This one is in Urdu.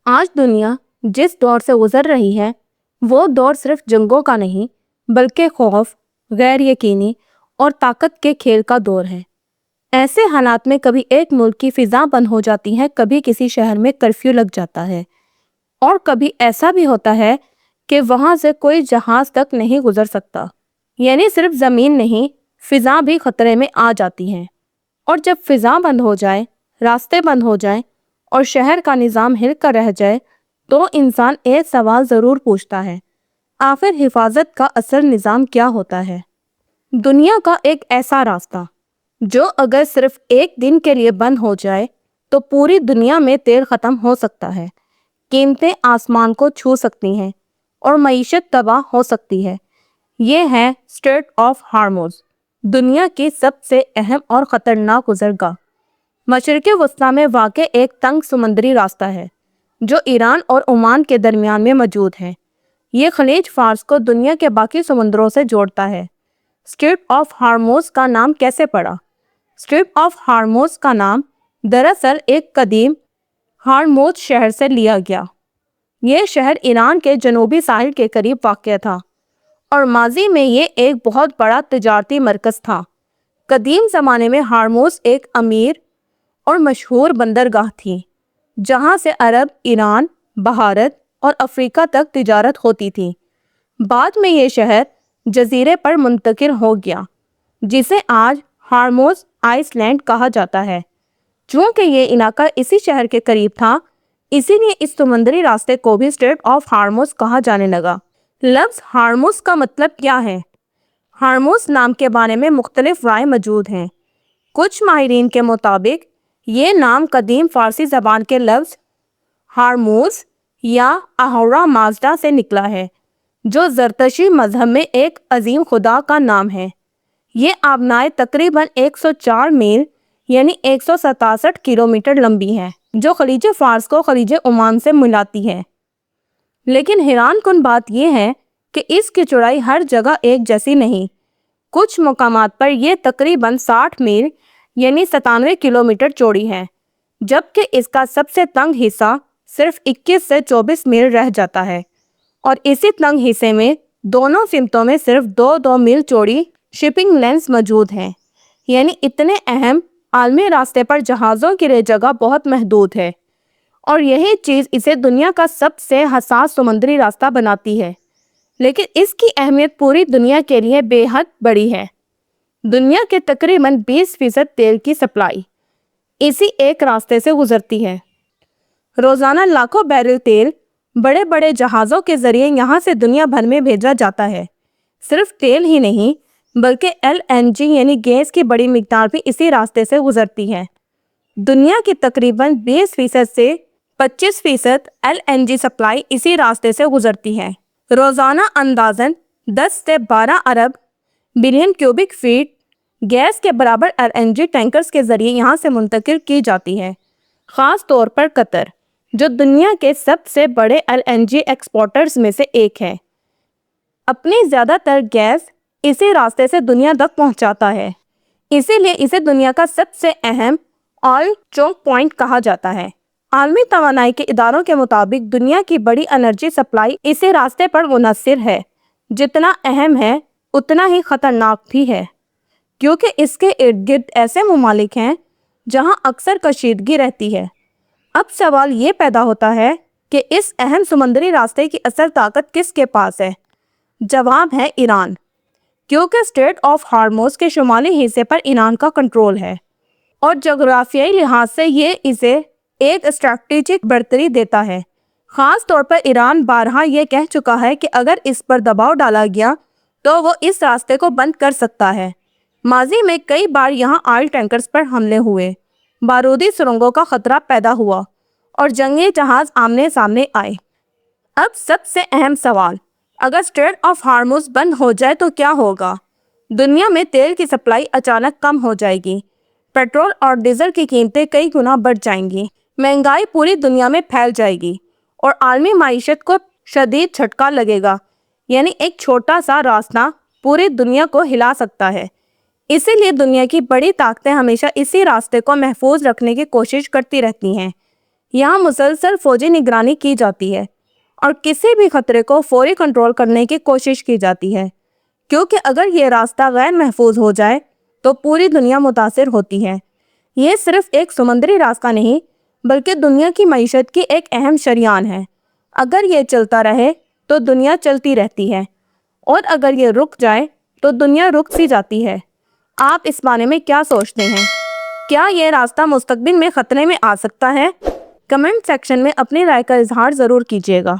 آج دنیا جس دور سے گزر رہی ہے وہ دور صرف جنگوں کا نہیں بلکہ خوف، غیر یقینی اور طاقت کے کھیل کا دور ہے۔ ایسے حالات میں کبھی ایک ملک کی فضا بند ہو جاتی ہے، کبھی کسی شہر میں کرفیو لگ جاتا ہے، اور کبھی ایسا بھی ہوتا ہے کہ وہاں سے کوئی جہاز تک نہیں گزر سکتا۔ یعنی صرف زمین نہیں، فضا بھی خطرے میں آ جاتی ہے۔ اور جب فضا بند ہو جائے، راستے بند ہو جائیں اور شہر کا نظام ہل کر رہ جائے تو انسان ایک سوال ضرور پوچھتا ہے، آخر حفاظت کا اصل نظام کیا ہوتا ہے؟ دنیا کا ایک ایسا راستہ جو اگر صرف ایک دن کے لیے بند ہو جائے تو پوری دنیا میں تیل ختم ہو سکتا ہے، قیمتیں آسمان کو چھو سکتی ہیں اور معیشت تباہ ہو سکتی ہے۔ یہ ہے اسٹریٹ آف ہارموز، دنیا کی سب سے اہم اور خطرناک گزرگاہ۔ مشرق وسطیٰ میں واقع ایک تنگ سمندری راستہ ہے جو ایران اور عمان کے درمیان میں موجود ہے۔ یہ خلیج فارس کو دنیا کے باقی سمندروں سے جوڑتا ہے۔ اسٹریٹ آف ہارموز کا نام کیسے پڑا؟ اسٹریٹ آف ہارموز کا نام دراصل ایک قدیم ہارموز شہر سے لیا گیا۔ یہ شہر ایران کے جنوبی ساحل کے قریب واقع تھا اور ماضی میں یہ ایک بہت بڑا تجارتی مرکز تھا۔ قدیم زمانے میں ہارموز ایک امیر اور مشہور بندرگاہ تھی جہاں سے عرب، ایران، بھارت اور افریقہ تک تجارت ہوتی تھی۔ بعد میں یہ شہر جزیرے پر منتقل ہو گیا جسے آج ہارموز آئس لینڈ کہا جاتا ہے۔ چونکہ یہ علاقہ اسی شہر کے قریب تھا، اسی لیے اس سمندری راستے کو بھی اسٹریٹ آف ہارموز کہا جانے لگا۔ لفظ ہارموز کا مطلب کیا ہے؟ ہارموز نام کے بارے میں مختلف رائے موجود ہیں۔ کچھ ماہرین کے مطابق یہ نام قدیم فارسی زبان کے لفظ ہارموز یا اہورا مازدا سے نکلا ہے، جو زرتشتی مذہب میں ایک عظیم خدا کا نام ہے۔ یہ آبنائے تقریباً 104 میل یعنی 167 کلومیٹر لمبی ہے، جو خلیج فارس کو خلیج عمان سے ملاتی ہے۔ لیکن حیران کن بات یہ ہے کہ اس کی چوڑائی ہر جگہ ایک جیسی نہیں۔ کچھ مقامات پر یہ تقریباً 60 میل یعنی 97 کلومیٹر چوڑی ہے، جبکہ اس کا سب سے تنگ حصہ صرف 21 سے 24 میل رہ جاتا ہے، اور اسی تنگ حصے میں دونوں سمتوں میں صرف 2 میل چوڑی شپنگ لینز موجود ہیں۔ یعنی اتنے اہم عالمی راستے پر جہازوں کے لیے جگہ بہت محدود ہے، اور یہی چیز اسے دنیا کا سب سے حساس سمندری راستہ بناتی ہے۔ لیکن اس کی اہمیت پوری دنیا کے لیے بے حد بڑی ہے۔ دنیا کے تقریباً 20% تیل کی سپلائی اسی ایک راستے سے گزرتی ہے۔ روزانہ لاکھوں بیرل تیل بڑے بڑے جہازوں کے ذریعے یہاں سے دنیا بھر میں بھیجا جاتا ہے۔ صرف تیل ہی نہیں بلکہ LNG یعنی گیس کی بڑی مقدار بھی اسی راستے سے گزرتی ہے۔ دنیا کی تقریباً 20% سے 25% LNG سپلائی اسی راستے سے گزرتی ہے۔ روزانہ اندازاً 10 سے 12 ارب بلین کیوبک فیٹ گیس کے برابر LNG ٹینکرز کے ذریعے یہاں سے منتقل کی جاتی ہے۔ خاص طور پر قطر، جو دنیا کے سب سے بڑے LNG ایکسپورٹرز میں سے ایک ہے، اپنی زیادہ تر گیس اسی راستے سے دنیا تک پہنچاتا ہے۔ اسی لیے اسے دنیا کا سب سے اہم آئل چوک پوائنٹ کہا جاتا ہے۔ عالمی توانائی کے اداروں کے مطابق دنیا کی بڑی انرجی سپلائی اسی راستے پر منحصر ہے۔ جتنا اہم ہے اتنا ہی خطرناک بھی ہے، کیونکہ اس کے ارد گرد ایسے ممالک ہیں جہاں اکثر کشیدگی رہتی ہے۔ اب سوال یہ پیدا ہوتا ہے کہ اس اہم سمندری راستے کی اصل طاقت کس کے پاس ہے؟ جواب ہے ایران، کیونکہ اسٹریٹ آف ہارموز کے شمالی حصے پر ایران کا کنٹرول ہے، اور جغرافیائی لحاظ سے یہ اسے ایک اسٹریٹجک برتری دیتا ہے۔ خاص طور پر ایران بارہا یہ کہہ چکا ہے کہ اگر اس پر دباؤ ڈالا گیا تو وہ اس راستے کو بند کر سکتا ہے۔ ماضی میں کئی بار یہاں آئل ٹینکرز پر حملے ہوئے، بارودی سرنگوں کا خطرہ پیدا ہوا اور جنگی جہاز آمنے سامنے آئے۔ اب سب سے اہم سوال، اگر اسٹریٹ آف ہارموز بند ہو جائے تو کیا ہوگا؟ دنیا میں تیل کی سپلائی اچانک کم ہو جائے گی، پیٹرول اور ڈیزل کی قیمتیں کئی گنا بڑھ جائیں گی، مہنگائی پوری دنیا میں پھیل جائے گی اور عالمی معیشت کو شدید جھٹکا لگے گا۔ یعنی ایک چھوٹا سا راستہ پوری دنیا کو ہلا سکتا ہے۔ اسی لیے دنیا کی بڑی طاقتیں ہمیشہ اسی راستے کو محفوظ رکھنے کی کوشش کرتی رہتی ہیں۔ یہاں مسلسل فوجی نگرانی کی جاتی ہے اور کسی بھی خطرے کو فوری کنٹرول کرنے کی کوشش کی جاتی ہے، کیونکہ اگر یہ راستہ غیر محفوظ ہو جائے تو پوری دنیا متاثر ہوتی ہے۔ یہ صرف ایک سمندری راستہ نہیں بلکہ دنیا کی معیشت کی ایک اہم شریان ہے۔ اگر یہ چلتا رہے تو دنیا چلتی رہتی ہے، اور اگر یہ رک جائے تو دنیا رک سی جاتی ہے۔ آپ اس بارے میں کیا سوچتے ہیں؟ کیا یہ راستہ مستقبل میں خطرے میں آ سکتا ہے؟ کمنٹ سیکشن میں اپنی رائے کا اظہار ضرور کیجیے گا۔